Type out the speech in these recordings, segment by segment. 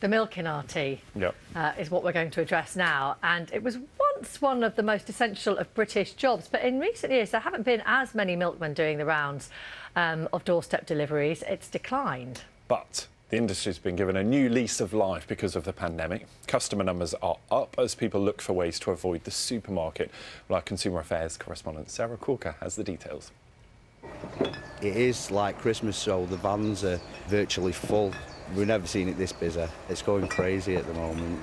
The milk in our tea Yep. is what we're going to address now, and it was once one of the most essential of British jobs, but in recent years there haven't been as many milkmen doing the rounds of doorstep deliveries. It's declined. But the industry's been given a new lease of life because of the pandemic. Customer numbers are up as people look for ways to avoid the supermarket. Well, our Consumer Affairs correspondent Sarah Corker has the details. It is like Christmas, so the vans are virtually full. We've never seen it this busy. It's going crazy at the moment.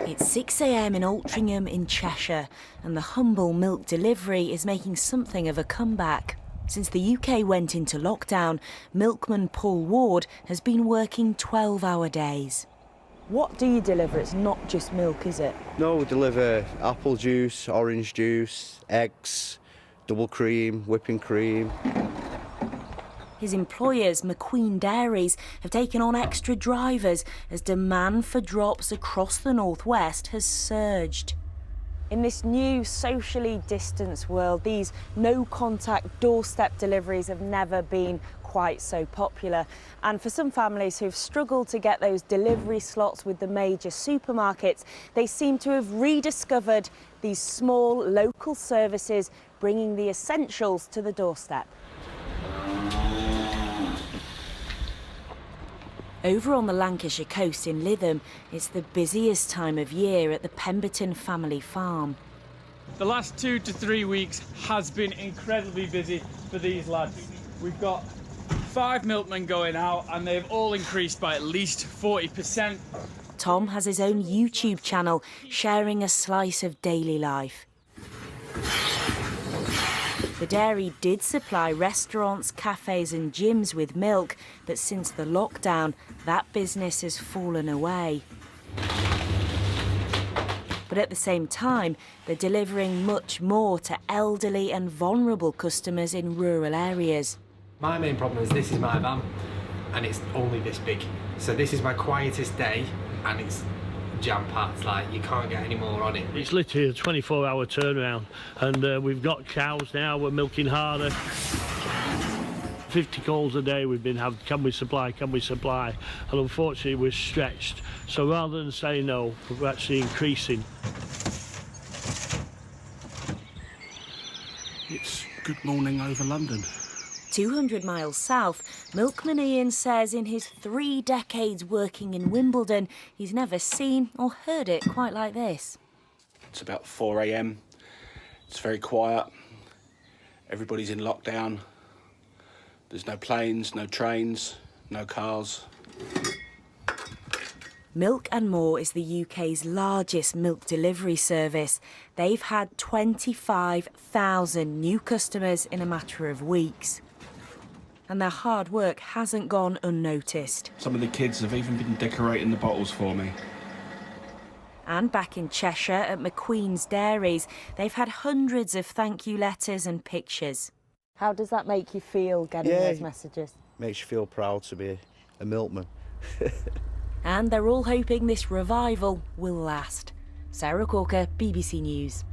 It's 6 a.m. in Altrincham in Cheshire, and the humble milk delivery is making something of a comeback. Since the UK went into lockdown, milkman Paul Ward has been working 12-hour days. What do you deliver? It's not just milk, is it? No, we deliver apple juice, orange juice, eggs, double cream, whipping cream. His employers, McQueen Dairies, have taken on extra drivers as demand for drops across the northwest has surged. In this new socially distanced world, these no-contact doorstep deliveries have never been quite so popular. And for some families who've struggled to get those delivery slots with the major supermarkets, they seem to have rediscovered these small local services bringing the essentials to the doorstep. Over on the Lancashire coast in Lytham, it's the busiest time of year at the Pemberton family farm. The last 2 to 3 weeks has been incredibly busy for these lads. We've got 5 milkmen going out and they've all increased by at least 40%. Tom has his own YouTube channel sharing a slice of daily life. The dairy did supply restaurants, cafes and gyms with milk, but since the lockdown, that business has fallen away. But at the same time, they're delivering much more to elderly and vulnerable customers in rural areas. My main problem is this is my van and it's only this big. So this is my quietest day and it's jam-packed, like you can't get any more on it. It's literally a 24-hour turnaround, and we've got cows now, we're milking harder. 50 calls a day we've been having, can we supply, and unfortunately we're stretched. So rather than saying no, we're actually increasing. It's good morning over London. 200 miles south, Milkman Ian says in his 3 decades working in Wimbledon, he's never seen or heard it quite like this. It's about 4 a.m. It's very quiet. Everybody's in lockdown. There's no planes, no trains, no cars. Milk and More is the UK's largest milk delivery service. They've had 25,000 new customers in a matter of weeks. And their hard work hasn't gone unnoticed. Some of the kids have even been decorating the bottles for me. And back in Cheshire at McQueen's Dairies, they've had hundreds of thank you letters and pictures. How does that make you feel, getting those messages? Makes you feel proud to be a milkman. And they're all hoping this revival will last. Sarah Corker, BBC News.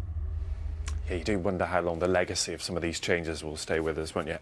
Yeah, you do wonder how long the legacy of some of these changes will stay with us, won't you?